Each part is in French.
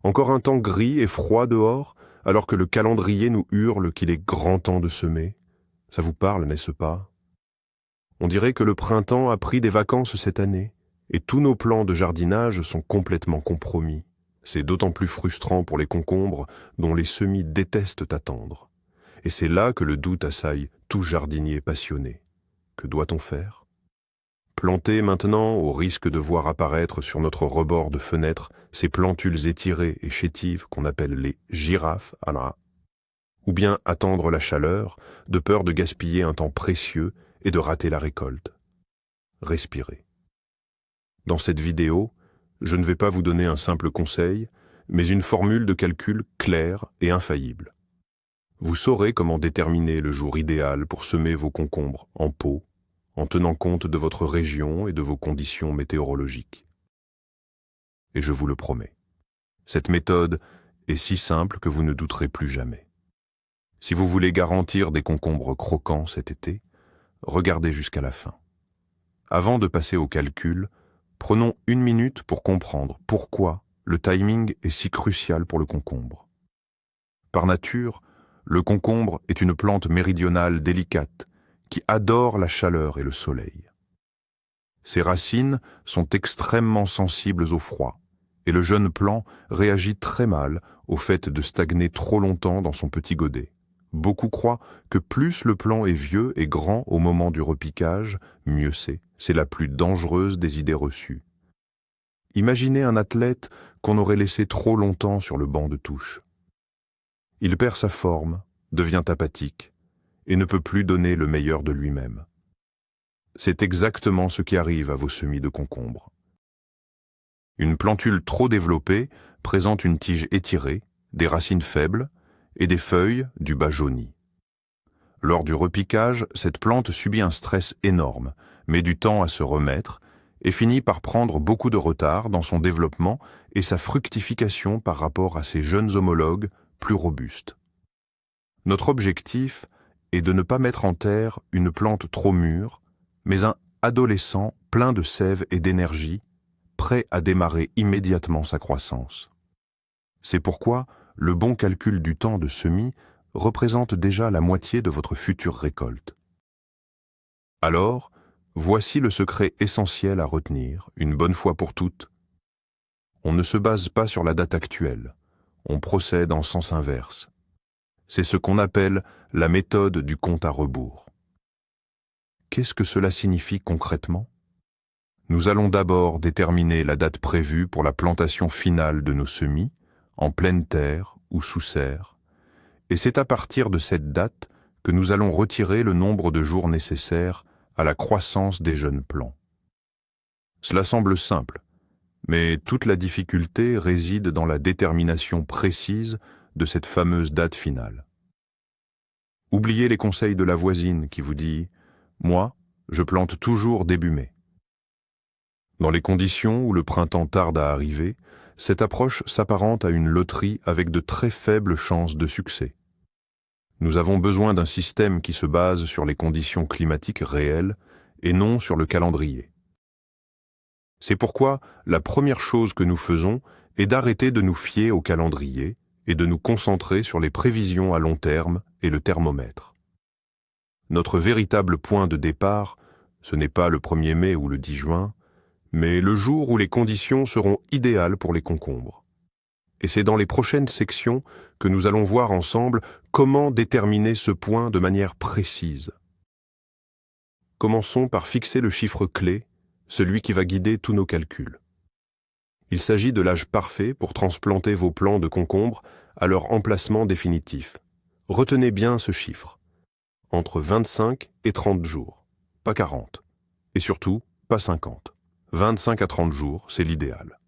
Encore un temps gris et froid dehors, alors que le calendrier nous hurle qu'il est grand temps de semer. Ça vous parle, n'est-ce pas? On dirait que le printemps a pris des vacances cette année, et tous nos plans de jardinage sont complètement compromis. C'est d'autant plus frustrant pour les concombres dont les semis détestent attendre. Et c'est là que le doute assaille tout jardinier passionné. Que doit-on faire? Planter maintenant, au risque de voir apparaître sur notre rebord de fenêtre ces plantules étirées et chétives qu'on appelle les girafes, ou bien attendre la chaleur, de peur de gaspiller un temps précieux et de rater la récolte. Respirez. Dans cette vidéo, je ne vais pas vous donner un simple conseil, mais une formule de calcul claire et infaillible. Vous saurez comment déterminer le jour idéal pour semer vos concombres en pot, en tenant compte de votre région et de vos conditions météorologiques. Et je vous le promets, cette méthode est si simple que vous ne douterez plus jamais. Si vous voulez garantir des concombres croquants cet été, regardez jusqu'à la fin. Avant de passer au calcul, prenons 1 minute pour comprendre pourquoi le timing est si crucial pour le concombre. Par nature, le concombre est une plante méridionale délicate qui adore la chaleur et le soleil. Ses racines sont extrêmement sensibles au froid et le jeune plant réagit très mal au fait de stagner trop longtemps dans son petit godet. Beaucoup croient que plus le plant est vieux et grand au moment du repiquage, mieux c'est. C'est la plus dangereuse des idées reçues. Imaginez un athlète qu'on aurait laissé trop longtemps sur le banc de touche. Il perd sa forme, devient apathique et ne peut plus donner le meilleur de lui-même. C'est exactement ce qui arrive à vos semis de concombre. Une plantule trop développée présente une tige étirée, des racines faibles et des feuilles du bas jaunies. Lors du repiquage, cette plante subit un stress énorme, met du temps à se remettre et finit par prendre beaucoup de retard dans son développement et sa fructification par rapport à ses jeunes homologues plus robustes. Notre objectif est de ne pas mettre en terre une plante trop mûre, mais un adolescent plein de sève et d'énergie, prêt à démarrer immédiatement sa croissance. C'est pourquoi le bon calcul du temps de semis représente déjà la moitié de votre future récolte. Alors, voici le secret essentiel à retenir, une bonne fois pour toutes. On ne se base pas sur la date actuelle, on procède en sens inverse. C'est ce qu'on appelle la méthode du compte à rebours. Qu'est-ce que cela signifie concrètement? Nous allons d'abord déterminer la date prévue pour la plantation finale de nos semis, en pleine terre ou sous serre, et c'est à partir de cette date que nous allons retirer le nombre de jours nécessaires à la croissance des jeunes plants. Cela semble simple, mais toute la difficulté réside dans la détermination précise de cette fameuse date finale. Oubliez les conseils de la voisine qui vous dit « Moi, je plante toujours début mai ». Dans les conditions où le printemps tarde à arriver, cette approche s'apparente à une loterie avec de très faibles chances de succès. Nous avons besoin d'un système qui se base sur les conditions climatiques réelles et non sur le calendrier. C'est pourquoi la première chose que nous faisons est d'arrêter de nous fier au calendrier et de nous concentrer sur les prévisions à long terme et le thermomètre. Notre véritable point de départ, ce n'est pas le 1er mai ou le 10 juin, mais le jour où les conditions seront idéales pour les concombres. Et c'est dans les prochaines sections que nous allons voir ensemble comment déterminer ce point de manière précise. Commençons par fixer le chiffre clé, celui qui va guider tous nos calculs. Il s'agit de l'âge parfait pour transplanter vos plants de concombres à leur emplacement définitif. Retenez bien ce chiffre. Entre 25 et 30 jours, pas 40. Et surtout, pas 50. 25 à 30 jours, c'est l'idéal.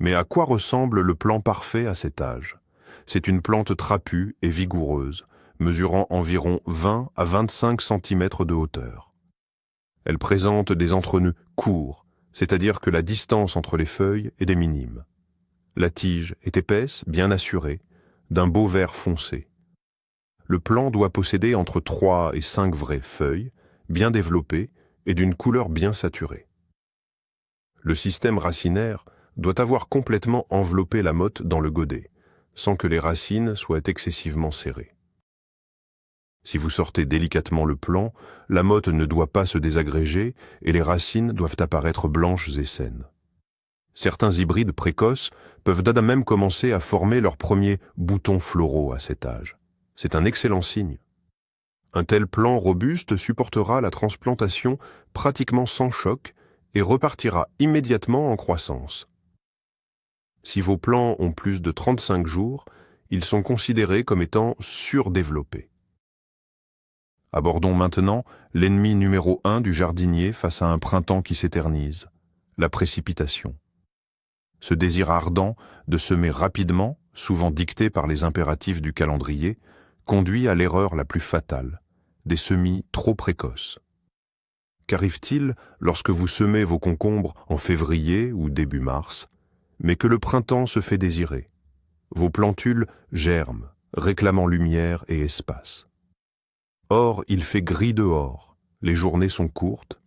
Mais à quoi ressemble le plant parfait à cet âge? C'est une plante trapue et vigoureuse, mesurant environ 20 à 25 cm de hauteur. Elle présente des entrenœuds courts, c'est-à-dire que la distance entre les feuilles est des minimes. La tige est épaisse, bien assurée, d'un beau vert foncé. Le plant doit posséder entre 3 et 5 vraies feuilles, bien développées et d'une couleur bien saturée. Le système racinaire doit avoir complètement enveloppé la motte dans le godet, sans que les racines soient excessivement serrées. Si vous sortez délicatement le plant, la motte ne doit pas se désagréger et les racines doivent apparaître blanches et saines. Certains hybrides précoces peuvent même commencer à former leurs premiers boutons floraux à cet âge. C'est un excellent signe. Un tel plant robuste supportera la transplantation pratiquement sans choc et repartira immédiatement en croissance. Si vos plants ont plus de 35 jours, ils sont considérés comme étant surdéveloppés. Abordons maintenant l'ennemi numéro 1 du jardinier face à un printemps qui s'éternise, la précipitation. Ce désir ardent de semer rapidement, souvent dicté par les impératifs du calendrier, conduit à l'erreur la plus fatale, des semis trop précoces. Qu'arrive-t-il lorsque vous semez vos concombres en février ou début mars, mais que le printemps se fait désirer? Vos plantules germent, réclamant lumière et espace. Or, il fait gris dehors, les journées sont courtes,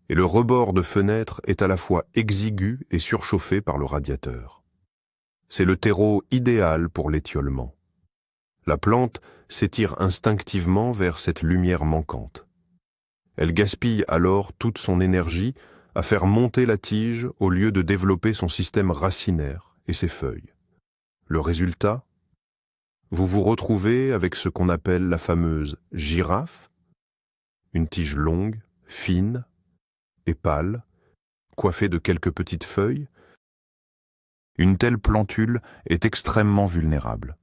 et le rebord de fenêtre est à la fois exigu et surchauffé par le radiateur. C'est le terreau idéal pour l'étiolement. La plante s'étire instinctivement vers cette lumière manquante. Elle gaspille alors toute son énergie à faire monter la tige au lieu de développer son système racinaire et ses feuilles. Le résultat ? Vous vous retrouvez avec ce qu'on appelle la fameuse girafe, une tige longue, fine et pâle, coiffée de quelques petites feuilles. Une telle plantule est extrêmement vulnérable.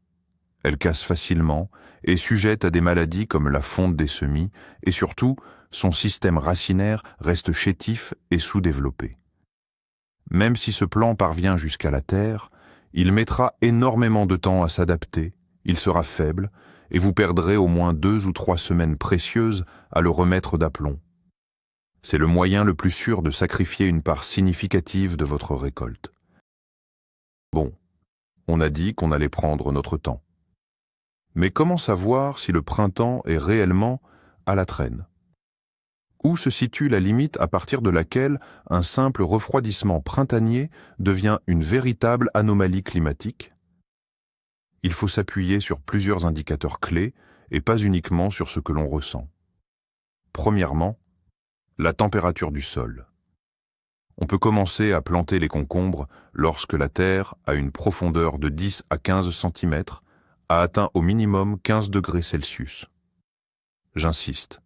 Elle casse facilement, est sujette à des maladies comme la fonte des semis et surtout, son système racinaire reste chétif et sous-développé. Même si ce plant parvient jusqu'à la terre, il mettra énormément de temps à s'adapter, il sera faible et vous perdrez au moins 2 ou 3 semaines précieuses à le remettre d'aplomb. C'est le moyen le plus sûr de sacrifier une part significative de votre récolte. Bon, on a dit qu'on allait prendre notre temps. Mais comment savoir si le printemps est réellement à la traîne? Où se situe la limite à partir de laquelle un simple refroidissement printanier devient une véritable anomalie climatique? Il faut s'appuyer sur plusieurs indicateurs clés et pas uniquement sur ce que l'on ressent. Premièrement, la température du sol. On peut commencer à planter les concombres lorsque la terre, à une profondeur de 10 à 15 cm, a atteint au minimum 15 degrés Celsius. J'insiste.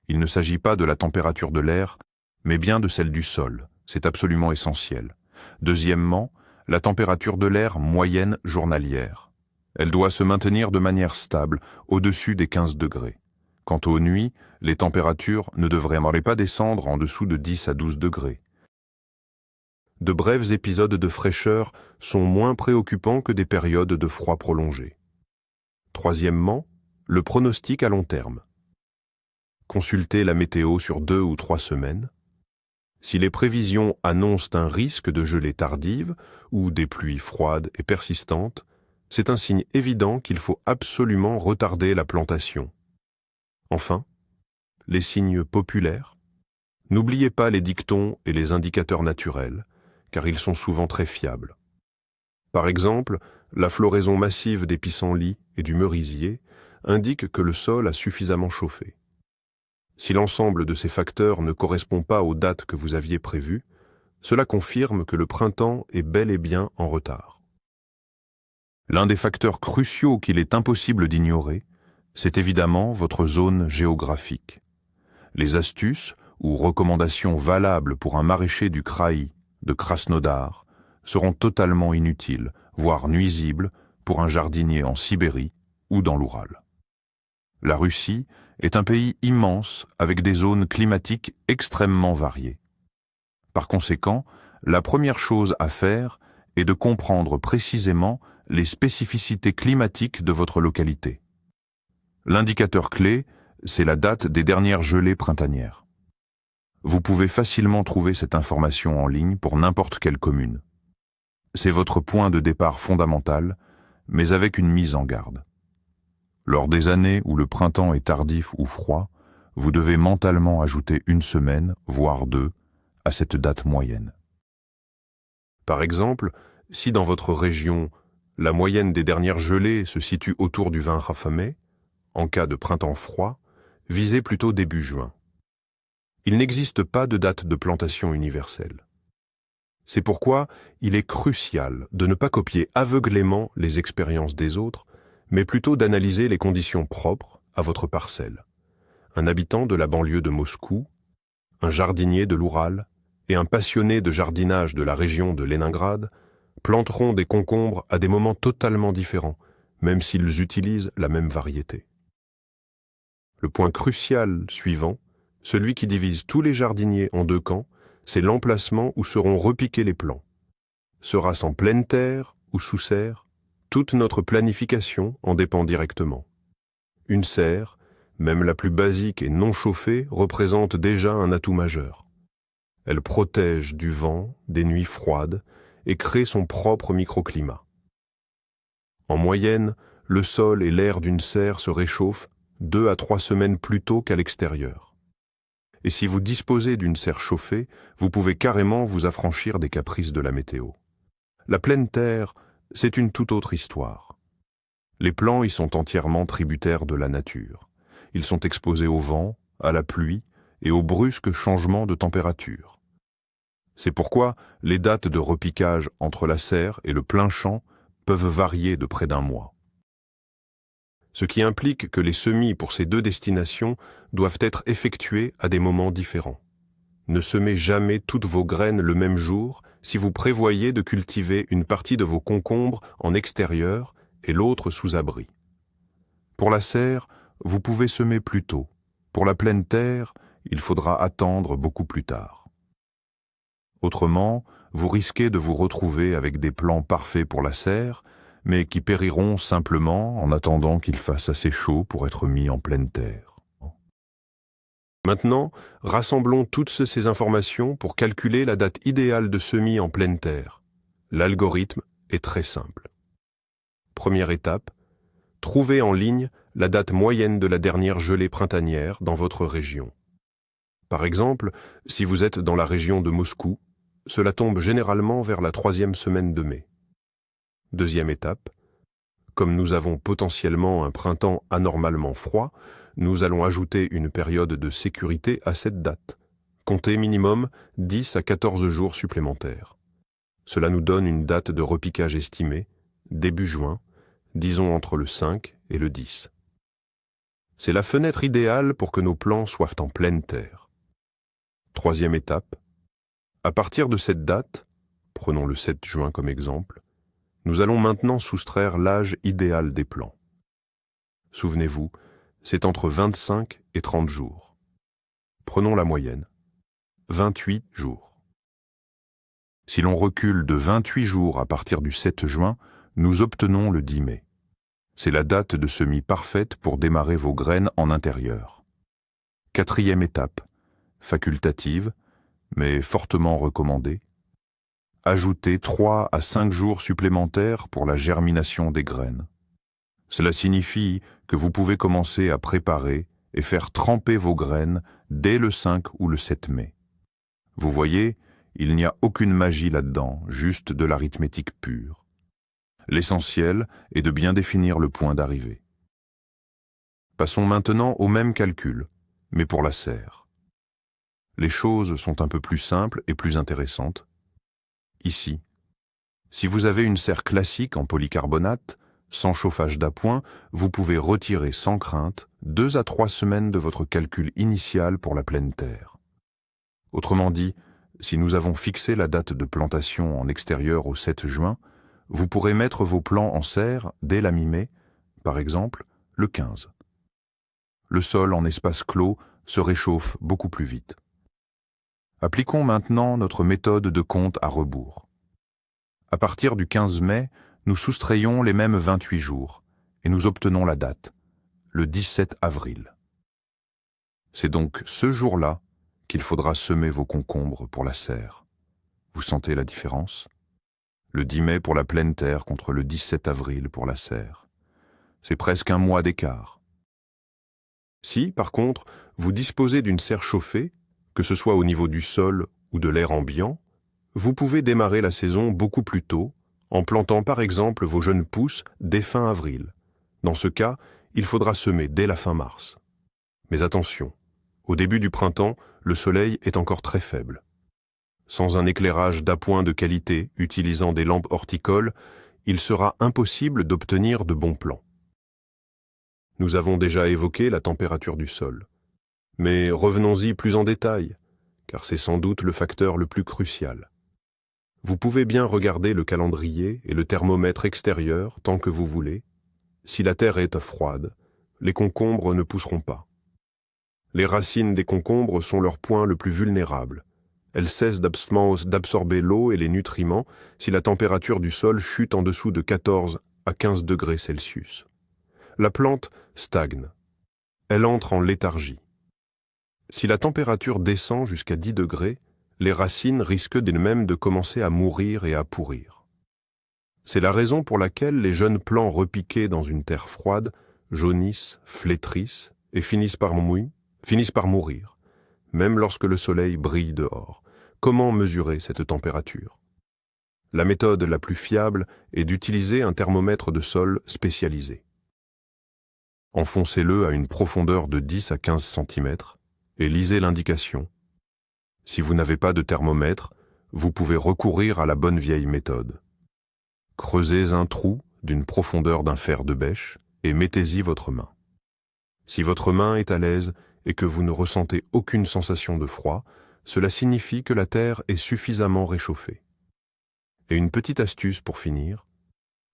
Il ne s'agit pas de la température de l'air, mais bien de celle du sol. C'est absolument essentiel. Deuxièmement, la température de l'air moyenne journalière. Elle doit se maintenir de manière stable, au-dessus des 15 degrés. Quant aux nuits, les températures ne devraient pas descendre en dessous de 10 à 12 degrés. De brefs épisodes de fraîcheur sont moins préoccupants que des périodes de froid prolongé. Troisièmement, le pronostic à long terme. Consultez la météo sur 2 ou 3 semaines. Si les prévisions annoncent un risque de gelée tardive ou des pluies froides et persistantes, c'est un signe évident qu'il faut absolument retarder la plantation. Enfin, les signes populaires. N'oubliez pas les dictons et les indicateurs naturels, car ils sont souvent très fiables. Par exemple, la floraison massive des pissenlits et du merisier indique que le sol a suffisamment chauffé. Si l'ensemble de ces facteurs ne correspond pas aux dates que vous aviez prévues, cela confirme que le printemps est bel et bien en retard. L'un des facteurs cruciaux qu'il est impossible d'ignorer, c'est évidemment votre zone géographique. Les astuces ou recommandations valables pour un maraîcher du Kraï, de Krasnodar, seront totalement inutiles, voire nuisibles, pour un jardinier en Sibérie ou dans l'Oural. La Russie est un pays immense avec des zones climatiques extrêmement variées. Par conséquent, la première chose à faire est de comprendre précisément les spécificités climatiques de votre localité. L'indicateur clé, c'est la date des dernières gelées printanières. Vous pouvez facilement trouver cette information en ligne pour n'importe quelle commune. C'est votre point de départ fondamental, mais avec une mise en garde. Lors des années où le printemps est tardif ou froid, vous devez mentalement ajouter 1 semaine, voire 2, à cette date moyenne. Par exemple, si dans votre région, la moyenne des dernières gelées se situe autour du 20 Rafamé, en cas de printemps froid, visez plutôt début juin. Il n'existe pas de date de plantation universelle. C'est pourquoi il est crucial de ne pas copier aveuglément les expériences des autres, mais plutôt d'analyser les conditions propres à votre parcelle. Un habitant de la banlieue de Moscou, un jardinier de l'Oural et un passionné de jardinage de la région de Leningrad planteront des concombres à des moments totalement différents, même s'ils utilisent la même variété. Le point crucial suivant, celui qui divise tous les jardiniers en deux camps, c'est l'emplacement où seront repiqués les plants. Sera-ce en pleine terre ou sous serre? Toute notre planification en dépend directement. Une serre, même la plus basique et non chauffée, représente déjà un atout majeur. Elle protège du vent, des nuits froides, et crée son propre microclimat. En moyenne, le sol et l'air d'une serre se réchauffent 2 à 3 semaines plus tôt qu'à l'extérieur. Et si vous disposez d'une serre chauffée, vous pouvez carrément vous affranchir des caprices de la météo. La pleine terre, c'est une toute autre histoire. Les plants y sont entièrement tributaires de la nature. Ils sont exposés au vent, à la pluie et aux brusques changements de température. C'est pourquoi les dates de repiquage entre la serre et le plein champ peuvent varier de près d'un mois. Ce qui implique que les semis pour ces deux destinations doivent être effectués à des moments différents. Ne semez jamais toutes vos graines le même jour si vous prévoyez de cultiver une partie de vos concombres en extérieur et l'autre sous abri. Pour la serre, vous pouvez semer plus tôt. Pour la pleine terre, il faudra attendre beaucoup plus tard. Autrement, vous risquez de vous retrouver avec des plants parfaits pour la serre, mais qui périront simplement en attendant qu'il fasse assez chaud pour être mis en pleine terre. Maintenant, rassemblons toutes ces informations pour calculer la date idéale de semis en pleine terre. L'algorithme est très simple. Première étape, trouvez en ligne la date moyenne de la dernière gelée printanière dans votre région. Par exemple, si vous êtes dans la région de Moscou, cela tombe généralement vers la 3e semaine de mai. Deuxième étape, comme nous avons potentiellement un printemps anormalement froid, nous allons ajouter une période de sécurité à cette date. Comptez minimum 10 à 14 jours supplémentaires. Cela nous donne une date de repiquage estimée, début juin, disons entre le 5 et le 10. C'est la fenêtre idéale pour que nos plants soient en pleine terre. Troisième étape, à partir de cette date, prenons le 7 juin comme exemple, nous allons maintenant soustraire l'âge idéal des plants. Souvenez-vous, c'est entre 25 et 30 jours. Prenons la moyenne. 28 jours. Si l'on recule de 28 jours à partir du 7 juin, nous obtenons le 10 mai. C'est la date de semis parfaite pour démarrer vos graines en intérieur. Quatrième étape, facultative, mais fortement recommandée. Ajoutez 3 à 5 jours supplémentaires pour la germination des graines. Cela signifie que vous pouvez commencer à préparer et faire tremper vos graines dès le 5 ou le 7 mai. Vous voyez, il n'y a aucune magie là-dedans, juste de l'arithmétique pure. L'essentiel est de bien définir le point d'arrivée. Passons maintenant au même calcul, mais pour la serre. Les choses sont un peu plus simples et plus intéressantes. Ici, si vous avez une serre classique en polycarbonate, sans chauffage d'appoint, vous pouvez retirer sans crainte 2 à 3 semaines de votre calcul initial pour la pleine terre. Autrement dit, si nous avons fixé la date de plantation en extérieur au 7 juin, vous pourrez mettre vos plants en serre dès la mi-mai, par exemple le 15. Le sol en espace clos se réchauffe beaucoup plus vite. Appliquons maintenant notre méthode de compte à rebours. À partir du 15 mai, nous soustrayons les mêmes 28 jours et nous obtenons la date, le 17 avril. C'est donc ce jour-là qu'il faudra semer vos concombres pour la serre. Vous sentez la différence? Le 10 mai pour la pleine terre contre le 17 avril pour la serre. C'est presque un mois d'écart. Si, par contre, vous disposez d'une serre chauffée, que ce soit au niveau du sol ou de l'air ambiant, Vous pouvez démarrer la saison beaucoup plus tôt, en plantant par exemple vos jeunes pousses dès fin avril. Dans ce cas, il faudra semer dès la fin mars. Mais attention, au début du printemps, le soleil est encore très faible. Sans un éclairage d'appoint de qualité utilisant des lampes horticoles, il sera impossible d'obtenir de bons plants. Nous avons déjà évoqué la température du sol. Mais revenons-y plus en détail, car c'est sans doute le facteur le plus crucial. Vous pouvez bien regarder le calendrier et le thermomètre extérieur tant que vous voulez. Si la terre est froide, les concombres ne pousseront pas. Les racines des concombres sont leur point le plus vulnérable. Elles cessent d'absorber l'eau et les nutriments si la température du sol chute en dessous de 14 à 15 degrés Celsius. La plante stagne. Elle entre en léthargie. Si la température descend jusqu'à 10 degrés, les racines risquent même de commencer à mourir et à pourrir. C'est la raison pour laquelle les jeunes plants repiqués dans une terre froide jaunissent, flétrissent et finissent par mourir, même lorsque le soleil brille dehors. Comment mesurer cette température? La méthode la plus fiable est d'utiliser un thermomètre de sol spécialisé. Enfoncez-le à une profondeur de 10 à 15 cm et lisez l'indication. Si vous n'avez pas de thermomètre, vous pouvez recourir à la bonne vieille méthode. Creusez un trou d'une profondeur d'un fer de bêche et mettez-y votre main. Si votre main est à l'aise et que vous ne ressentez aucune sensation de froid, cela signifie que la terre est suffisamment réchauffée. Et une petite astuce pour finir,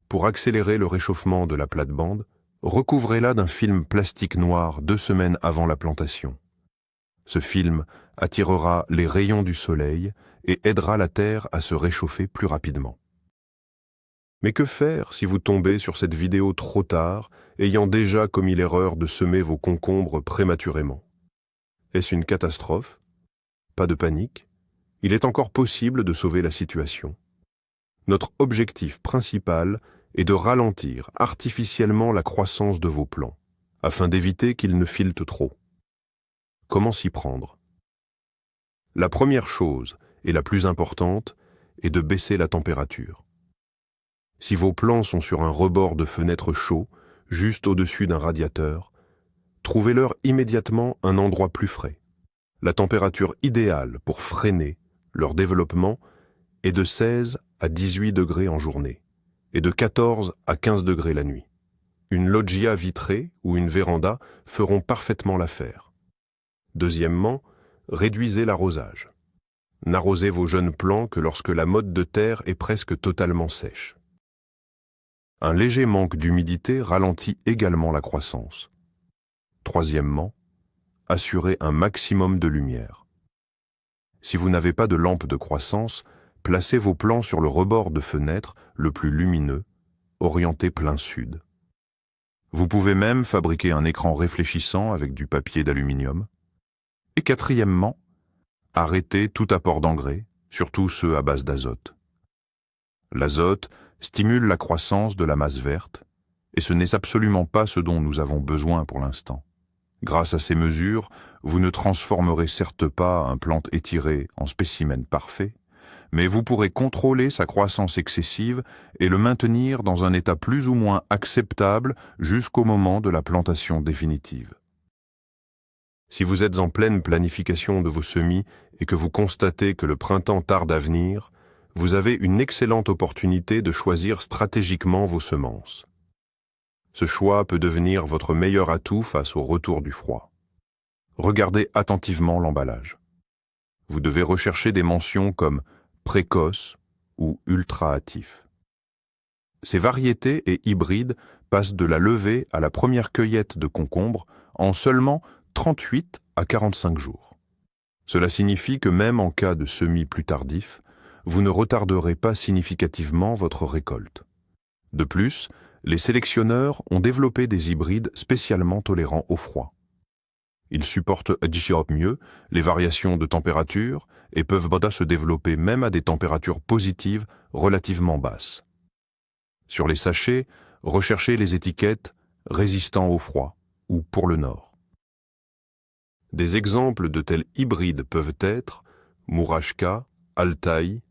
pour accélérer le réchauffement de la plate-bande, recouvrez-la d'un film plastique noir 2 semaines avant la plantation. Ce film attirera les rayons du soleil et aidera la terre à se réchauffer plus rapidement. Mais que faire si vous tombez sur cette vidéo trop tard, ayant déjà commis l'erreur de semer vos concombres prématurément? Est-ce une catastrophe? Pas de panique, il est encore possible de sauver la situation. Notre objectif principal est de ralentir artificiellement la croissance de vos plants, afin d'éviter qu'ils ne filetent trop. Comment s'y prendre? La première chose, et la plus importante, est de baisser la température. Si vos plants sont sur un rebord de fenêtre chaud, juste au-dessus d'un radiateur, trouvez-leur immédiatement un endroit plus frais. La température idéale pour freiner leur développement est de 16 à 18 degrés en journée et de 14 à 15 degrés la nuit. Une loggia vitrée ou une véranda feront parfaitement l'affaire. Deuxièmement, réduisez l'arrosage. N'arrosez vos jeunes plants que lorsque la motte de terre est presque totalement sèche. Un léger manque d'humidité ralentit également la croissance. Troisièmement, assurez un maximum de lumière. Si vous n'avez pas de lampe de croissance, placez vos plants sur le rebord de fenêtre le plus lumineux, orienté plein sud. Vous pouvez même fabriquer un écran réfléchissant avec du papier d'aluminium. Et quatrièmement, arrêtez tout apport d'engrais, surtout ceux à base d'azote. L'azote stimule la croissance de la masse verte, et ce n'est absolument pas ce dont nous avons besoin pour l'instant. Grâce à ces mesures, vous ne transformerez certes pas un plant étiré en spécimen parfait, mais vous pourrez contrôler sa croissance excessive et le maintenir dans un état plus ou moins acceptable jusqu'au moment de la plantation définitive. Si vous êtes en pleine planification de vos semis et que vous constatez que le printemps tarde à venir, vous avez une excellente opportunité de choisir stratégiquement vos semences. Ce choix peut devenir votre meilleur atout face au retour du froid. Regardez attentivement l'emballage. Vous devez rechercher des mentions comme précoce ou ultra hâtif. Ces variétés et hybrides passent de la levée à la première cueillette de concombres en seulement 38 à 45 jours. Cela signifie que même en cas de semis plus tardif, vous ne retarderez pas significativement votre récolte. De plus, les sélectionneurs ont développé des hybrides spécialement tolérants au froid. Ils supportent mieux les variations de température et peuvent se développer même à des températures positives relativement basses. Sur les sachets, recherchez les étiquettes « résistant au froid » ou « pour le nord ». Des exemples de tels hybrides peuvent être Murashka, Altaï,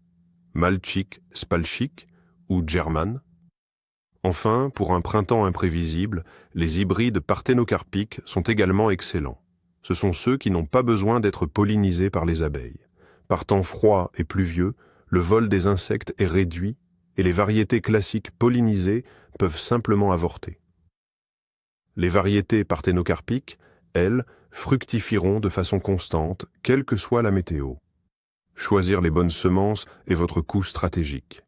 Malchik, Spalchik ou German. Enfin, pour un printemps imprévisible, les hybrides parthénocarpiques sont également excellents. Ce sont ceux qui n'ont pas besoin d'être pollinisés par les abeilles. Par temps froid et pluvieux, le vol des insectes est réduit et les variétés classiques pollinisées peuvent simplement avorter. Les variétés parthénocarpiques, elles, fructifieront de façon constante, quelle que soit la météo. Choisir les bonnes semences est votre coup stratégique.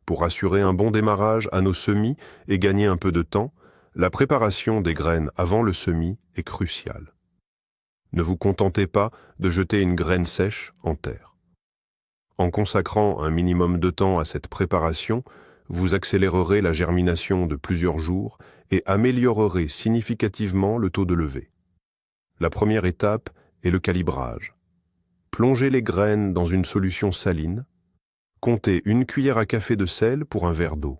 Pour assurer un bon démarrage à nos semis et gagner un peu de temps, la préparation des graines avant le semis est cruciale. Ne vous contentez pas de jeter une graine sèche en terre. En consacrant un minimum de temps à cette préparation, vous accélérerez la germination de plusieurs jours et améliorerez significativement le taux de levée. La première étape est le calibrage. Plongez les graines dans une solution saline. Comptez 1 cuillère à café de sel pour un verre d'eau.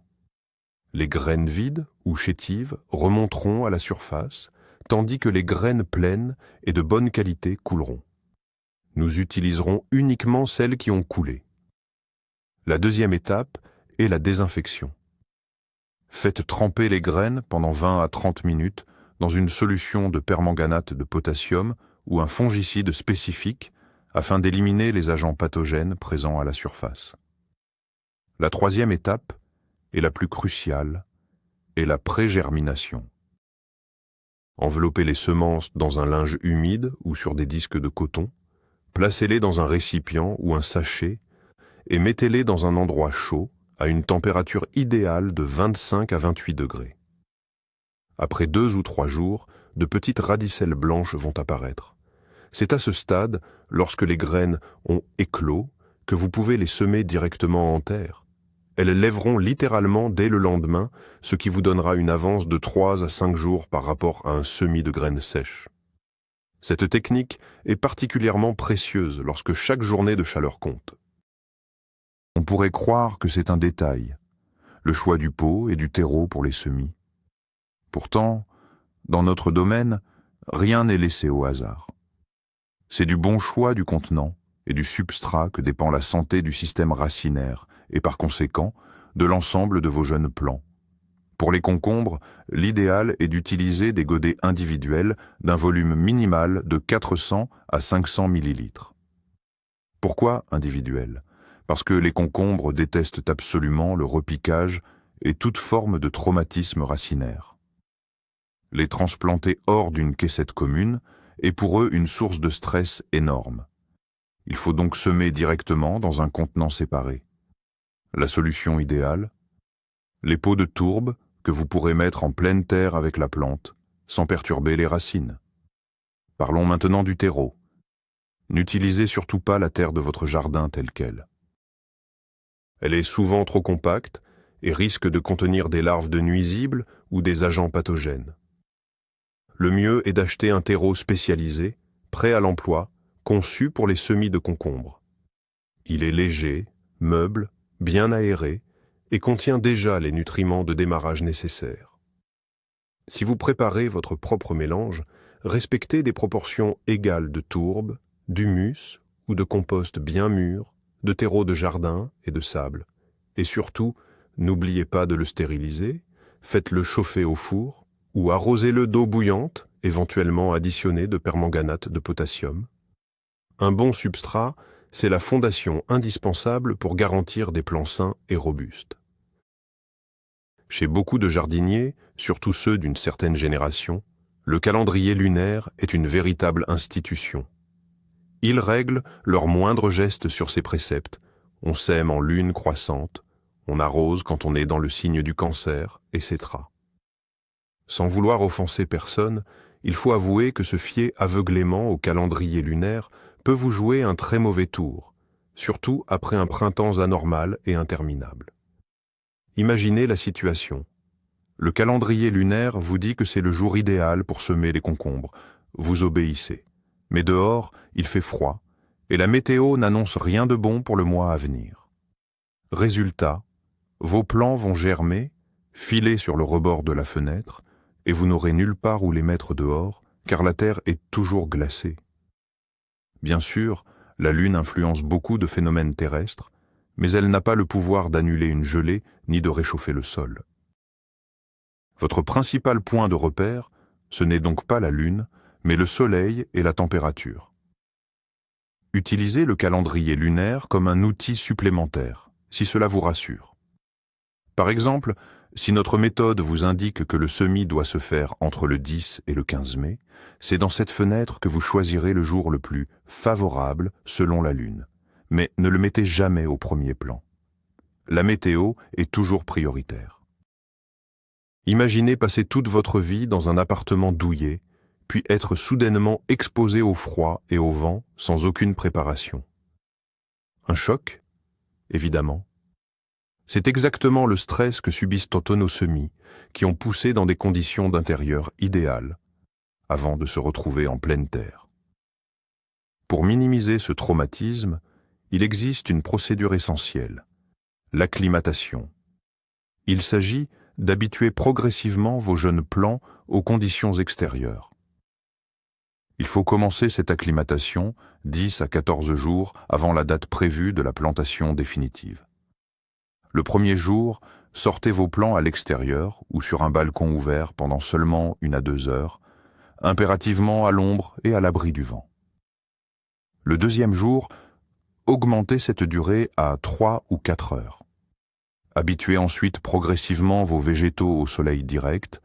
Les graines vides ou chétives remonteront à la surface, tandis que les graines pleines et de bonne qualité couleront. Nous utiliserons uniquement celles qui ont coulé. La deuxième étape est la désinfection. Faites tremper les graines pendant 20 à 30 minutes dans une solution de permanganate de potassium ou un fongicide spécifique afin d'éliminer les agents pathogènes présents à la surface. La troisième étape, et la plus cruciale, est la pré-germination. Enveloppez les semences dans un linge humide ou sur des disques de coton, placez-les dans un récipient ou un sachet et mettez-les dans un endroit chaud à une température idéale de 25 à 28 degrés. Après 2 ou 3 jours, de petites radicelles blanches vont apparaître. C'est à ce stade, lorsque les graines ont éclos, que vous pouvez les semer directement en terre. Elles lèveront littéralement dès le lendemain, ce qui vous donnera une avance de 3 à 5 jours par rapport à un semis de graines sèches. Cette technique est particulièrement précieuse lorsque chaque journée de chaleur compte. On pourrait croire que c'est un détail, le choix du pot et du terreau pour les semis. Pourtant, dans notre domaine, rien n'est laissé au hasard. C'est du bon choix du contenant et du substrat que dépend la santé du système racinaire et par conséquent de l'ensemble de vos jeunes plants. Pour les concombres, l'idéal est d'utiliser des godets individuels d'un volume minimal de 400 à 500 ml. Pourquoi individuel ? Parce que les concombres détestent absolument le repiquage et toute forme de traumatisme racinaire. Les transplanter hors d'une caissette commune est pour eux une source de stress énorme. Il faut donc semer directement dans un contenant séparé. La solution idéale ? Les pots de tourbe que vous pourrez mettre en pleine terre avec la plante, sans perturber les racines. Parlons maintenant du terreau. N'utilisez surtout pas la terre de votre jardin telle qu'elle. Elle est souvent trop compacte et risque de contenir des larves de nuisibles ou des agents pathogènes. Le mieux est d'acheter un terreau spécialisé, prêt à l'emploi, conçu pour les semis de concombres. Il est léger, meuble, bien aéré et contient déjà les nutriments de démarrage nécessaires. Si vous préparez votre propre mélange, respectez des proportions égales de tourbe, d'humus ou de compost bien mûr, de terreau de jardin et de sable. Et surtout, n'oubliez pas de le stériliser, faites-le chauffer au four ou arrosez-le d'eau bouillante, éventuellement additionnée de permanganate de potassium. Un bon substrat, c'est la fondation indispensable pour garantir des plants sains et robustes. Chez beaucoup de jardiniers, surtout ceux d'une certaine génération, le calendrier lunaire est une véritable institution. Ils règlent leurs moindres gestes sur ces préceptes. On sème en lune croissante, on arrose quand on est dans le signe du cancer, etc. Sans vouloir offenser personne, il faut avouer que se fier aveuglément au calendrier lunaire peut vous jouer un très mauvais tour, surtout après un printemps anormal et interminable. Imaginez la situation. Le calendrier lunaire vous dit que c'est le jour idéal pour semer les concombres. Vous obéissez. Mais dehors, il fait froid, et la météo n'annonce rien de bon pour le mois à venir. Résultat, vos plants vont germer, filer sur le rebord de la fenêtre, et vous n'aurez nulle part où les mettre dehors, car la terre est toujours glacée. Bien sûr, la Lune influence beaucoup de phénomènes terrestres, mais elle n'a pas le pouvoir d'annuler une gelée ni de réchauffer le sol. Votre principal point de repère, ce n'est donc pas la Lune, mais le Soleil et la température. Utilisez le calendrier lunaire comme un outil supplémentaire, si cela vous rassure. Par exemple, si notre méthode vous indique que le semis doit se faire entre le 10 et le 15 mai, c'est dans cette fenêtre que vous choisirez le jour le plus favorable selon la Lune. Mais ne le mettez jamais au premier plan. La météo est toujours prioritaire. Imaginez passer toute votre vie dans un appartement douillet, puis être soudainement exposé au froid et au vent sans aucune préparation. Un choc, évidemment. C'est exactement le stress que subissent nos semis, qui ont poussé dans des conditions d'intérieur idéales, avant de se retrouver en pleine terre. Pour minimiser ce traumatisme, il existe une procédure essentielle, l'acclimatation. Il s'agit d'habituer progressivement vos jeunes plants aux conditions extérieures. Il faut commencer cette acclimatation 10 à 14 jours avant la date prévue de la plantation définitive. Le premier jour, sortez vos plants à l'extérieur ou sur un balcon ouvert pendant seulement 1 à 2 heures, impérativement à l'ombre et à l'abri du vent. Le deuxième jour, augmentez cette durée à 3 ou 4 heures. Habituez ensuite progressivement vos végétaux au soleil direct,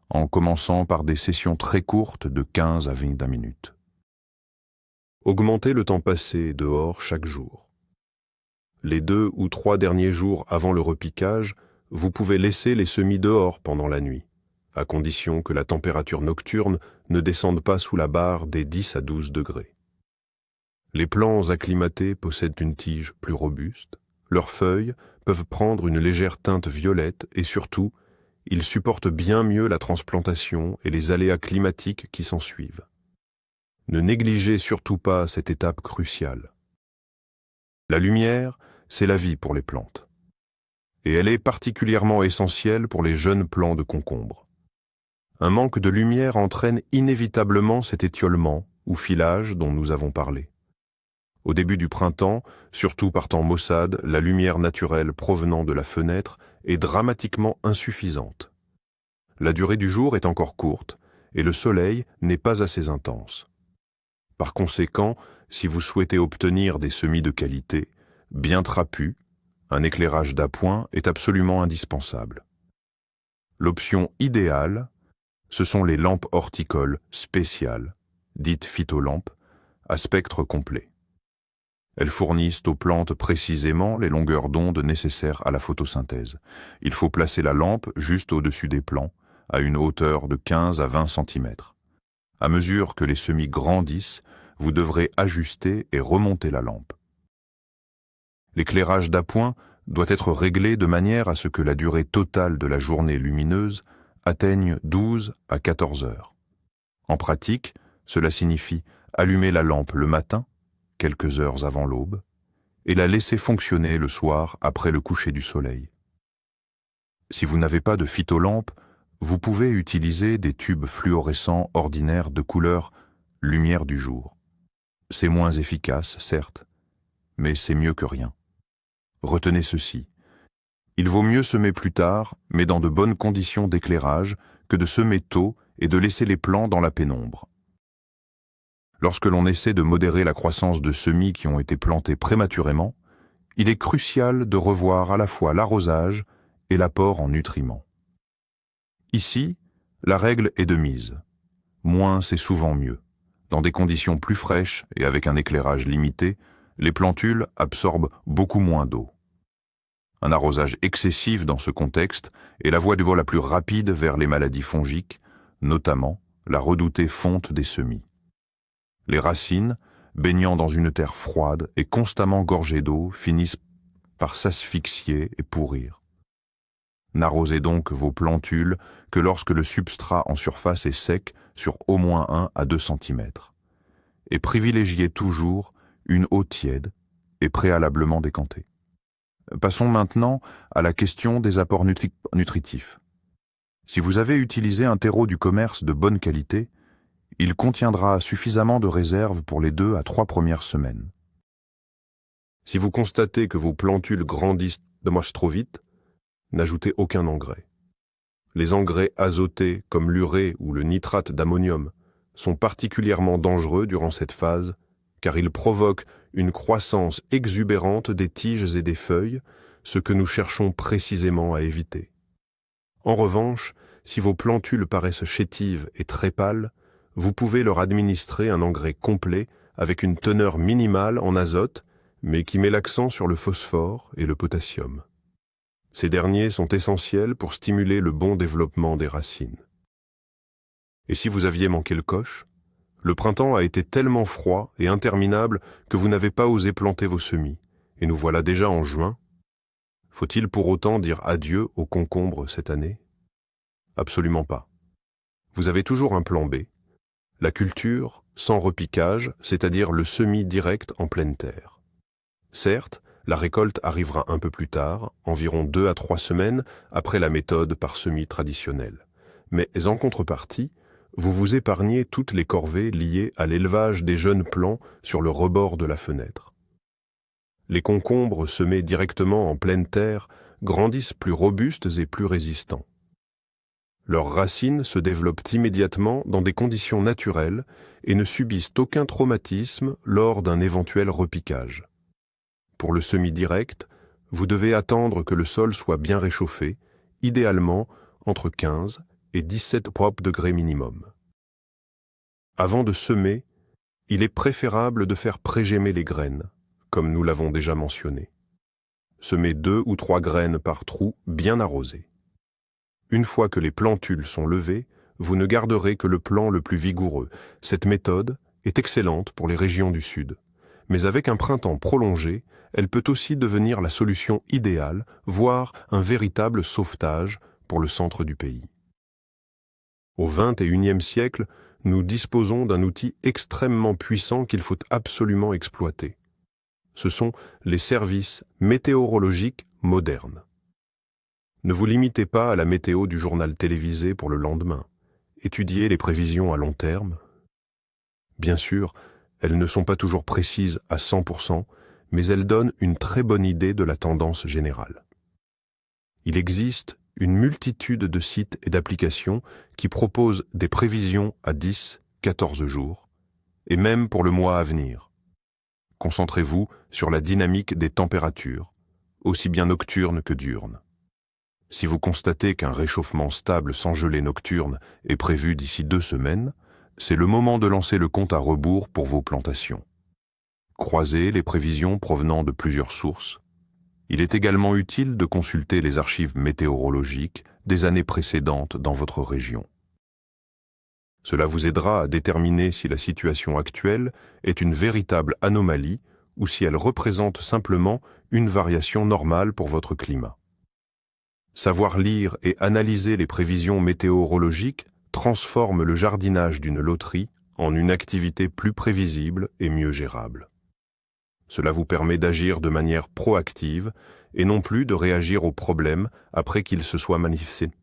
en commençant par des sessions très courtes de 15 à 20 minutes. Augmentez le temps passé dehors chaque jour. Les 2 ou 3 derniers jours avant le repiquage, vous pouvez laisser les semis dehors pendant la nuit, à condition que la température nocturne ne descende pas sous la barre des 10 à 12 degrés. Les plants acclimatés possèdent une tige plus robuste, leurs feuilles peuvent prendre une légère teinte violette et surtout, ils supportent bien mieux la transplantation et les aléas climatiques qui s'ensuivent. Ne négligez surtout pas cette étape cruciale. La lumière, c'est la vie pour les plantes. Et elle est particulièrement essentielle pour les jeunes plants de concombre. Un manque de lumière entraîne inévitablement cet étiolement ou filage dont nous avons parlé. Au début du printemps, surtout par temps maussade, la lumière naturelle provenant de la fenêtre est dramatiquement insuffisante. La durée du jour est encore courte et le soleil n'est pas assez intense. Par conséquent, si vous souhaitez obtenir des semis de qualité, bien trapus, un éclairage d'appoint est absolument indispensable. L'option idéale, ce sont les lampes horticoles spéciales, dites phytolampes, à spectre complet. Elles fournissent aux plantes précisément les longueurs d'onde nécessaires à la photosynthèse. Il faut placer la lampe juste au-dessus des plants, à une hauteur de 15 à 20 cm. À mesure que les semis grandissent, vous devrez ajuster et remonter la lampe. L'éclairage d'appoint doit être réglé de manière à ce que la durée totale de la journée lumineuse atteigne 12 à 14 heures. En pratique, cela signifie allumer la lampe le matin, quelques heures avant l'aube, et la laisser fonctionner le soir après le coucher du soleil. Si vous n'avez pas de phytolampe, vous pouvez utiliser des tubes fluorescents ordinaires de couleur lumière du jour. C'est moins efficace, certes, mais c'est mieux que rien. Retenez ceci. Il vaut mieux semer plus tard, mais dans de bonnes conditions d'éclairage, que de semer tôt et de laisser les plants dans la pénombre. Lorsque l'on essaie de modérer la croissance de semis qui ont été plantés prématurément, il est crucial de revoir à la fois l'arrosage et l'apport en nutriments. Ici, la règle est de mise. Moins c'est souvent mieux. Dans des conditions plus fraîches et avec un éclairage limité, les plantules absorbent beaucoup moins d'eau. Un arrosage excessif dans ce contexte est la voie de voie la plus rapide vers les maladies fongiques, notamment la redoutée fonte des semis. Les racines, baignant dans une terre froide et constamment gorgées d'eau, finissent par s'asphyxier et pourrir. N'arrosez donc vos plantules que lorsque le substrat en surface est sec sur au moins 1 à 2 cm. Et privilégiez toujours une eau tiède et préalablement décantée. Passons maintenant à la question des apports nutritifs. Si vous avez utilisé un terreau du commerce de bonne qualité, il contiendra suffisamment de réserves pour les 2 à 3 premières semaines. Si vous constatez que vos plantules grandissent de moche trop vite, n'ajoutez aucun engrais. Les engrais azotés comme l'urée ou le nitrate d'ammonium sont particulièrement dangereux durant cette phase car ils provoquent une croissance exubérante des tiges et des feuilles, ce que nous cherchons précisément à éviter. En revanche, si vos plantules paraissent chétives et très pâles, vous pouvez leur administrer un engrais complet avec une teneur minimale en azote, mais qui met l'accent sur le phosphore et le potassium. Ces derniers sont essentiels pour stimuler le bon développement des racines. Et si vous aviez manqué le coche, le printemps a été tellement froid et interminable que vous n'avez pas osé planter vos semis, et nous voilà déjà en juin. Faut-il pour autant dire adieu aux concombres cette année? Absolument pas. Vous avez toujours un plan B, la culture sans repiquage, c'est-à-dire le semis direct en pleine terre. Certes, la récolte arrivera un peu plus tard, environ 2 à 3 semaines après la méthode par semis traditionnelle. Mais en contrepartie, vous vous épargnez toutes les corvées liées à l'élevage des jeunes plants sur le rebord de la fenêtre. Les concombres semés directement en pleine terre grandissent plus robustes et plus résistants. Leurs racines se développent immédiatement dans des conditions naturelles et ne subissent aucun traumatisme lors d'un éventuel repiquage. Pour le semis direct, vous devez attendre que le sol soit bien réchauffé, idéalement entre 15 et 17 degrés minimum. Avant de semer, il est préférable de faire prégémer les graines, comme nous l'avons déjà mentionné. Semez 2 ou 3 graines par trou bien arrosé. Une fois que les plantules sont levées, vous ne garderez que le plant le plus vigoureux. Cette méthode est excellente pour les régions du sud. Mais avec un printemps prolongé, elle peut aussi devenir la solution idéale, voire un véritable sauvetage pour le centre du pays. Au XXIe siècle, nous disposons d'un outil extrêmement puissant qu'il faut absolument exploiter. Ce sont les services météorologiques modernes. Ne vous limitez pas à la météo du journal télévisé pour le lendemain. Étudiez les prévisions à long terme. Bien sûr, elles ne sont pas toujours précises à 100%, mais elles donnent une très bonne idée de la tendance générale. Il existe une multitude de sites et d'applications qui proposent des prévisions à 10, 14 jours, et même pour le mois à venir. Concentrez-vous sur la dynamique des températures, aussi bien nocturnes que diurnes. Si vous constatez qu'un réchauffement stable sans gelée nocturne est prévu d'ici 2 semaines, c'est le moment de lancer le compte à rebours pour vos plantations. Croisez les prévisions provenant de plusieurs sources. Il est également utile de consulter les archives météorologiques des années précédentes dans votre région. Cela vous aidera à déterminer si la situation actuelle est une véritable anomalie ou si elle représente simplement une variation normale pour votre climat. Savoir lire et analyser les prévisions météorologiques transforme le jardinage d'une loterie en une activité plus prévisible et mieux gérable. Cela vous permet d'agir de manière proactive et non plus de réagir aux problèmes après qu'ils se soient manifestés.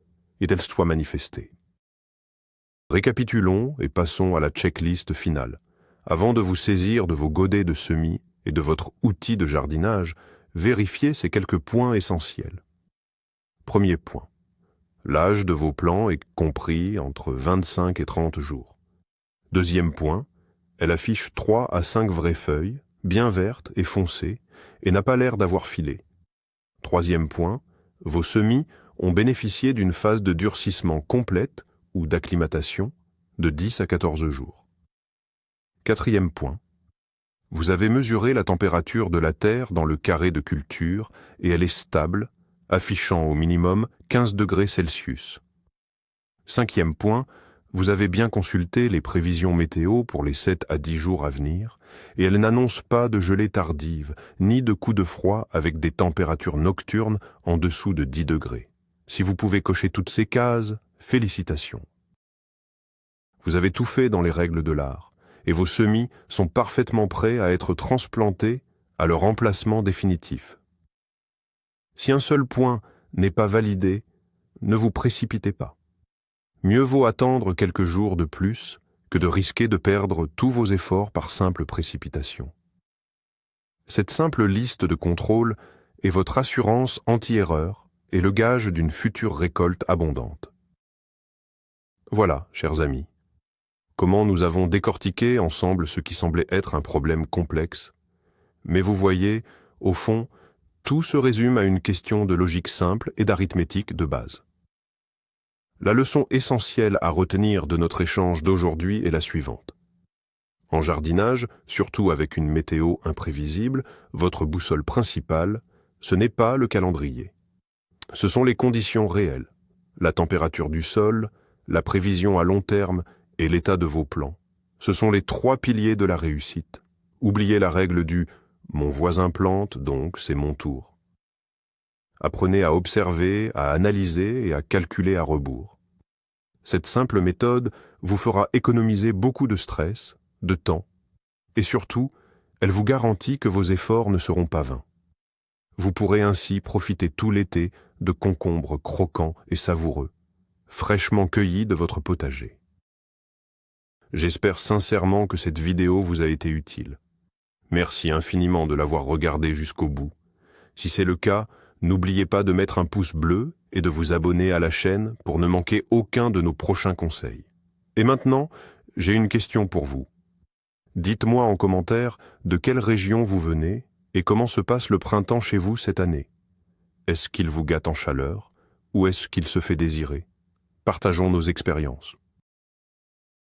Récapitulons et passons à la checklist finale. Avant de vous saisir de vos godets de semis et de votre outil de jardinage, vérifiez ces quelques points essentiels. Premier point. L'âge de vos plants est compris entre 25 et 30 jours. Deuxième point. Elle affiche 3 à 5 vraies feuilles, bien vertes et foncées, et n'a pas l'air d'avoir filé. Troisième point. Vos semis ont bénéficié d'une phase de durcissement complète ou d'acclimatation de 10 à 14 jours. Quatrième point. Vous avez mesuré la température de la terre dans le carré de culture et elle est stable, affichant au minimum 15 degrés Celsius. Cinquième point, vous avez bien consulté les prévisions météo pour les 7 à 10 jours à venir et elles n'annoncent pas de gelée tardive, ni de coups de froid avec des températures nocturnes en dessous de 10 degrés. Si vous pouvez cocher toutes ces cases, félicitations. Vous avez tout fait dans les règles de l'art et vos semis sont parfaitement prêts à être transplantés à leur emplacement définitif. Si un seul point n'est pas validé, ne vous précipitez pas. Mieux vaut attendre quelques jours de plus que de risquer de perdre tous vos efforts par simple précipitation. Cette simple liste de contrôles est votre assurance anti-erreur et le gage d'une future récolte abondante. Voilà, chers amis, comment nous avons décortiqué ensemble ce qui semblait être un problème complexe. Mais vous voyez, au fond, tout se résume à une question de logique simple et d'arithmétique de base. La leçon essentielle à retenir de notre échange d'aujourd'hui est la suivante. En jardinage, surtout avec une météo imprévisible, votre boussole principale, ce n'est pas le calendrier. Ce sont les conditions réelles, la température du sol, la prévision à long terme et l'état de vos plans. Ce sont les 3 piliers de la réussite. Oubliez la règle du « mon voisin plante, donc c'est mon tour ». Apprenez à observer, à analyser et à calculer à rebours. Cette simple méthode vous fera économiser beaucoup de stress, de temps, et surtout, elle vous garantit que vos efforts ne seront pas vains. Vous pourrez ainsi profiter tout l'été de concombres croquants et savoureux, fraîchement cueillis de votre potager. J'espère sincèrement que cette vidéo vous a été utile. Merci infiniment de l'avoir regardée jusqu'au bout. Si c'est le cas, n'oubliez pas de mettre un pouce bleu et de vous abonner à la chaîne pour ne manquer aucun de nos prochains conseils. Et maintenant, j'ai une question pour vous. Dites-moi en commentaire de quelle région vous venez et comment se passe le printemps chez vous cette année. Est-ce qu'il vous gâte en chaleur ou est-ce qu'il se fait désirer? Partageons nos expériences.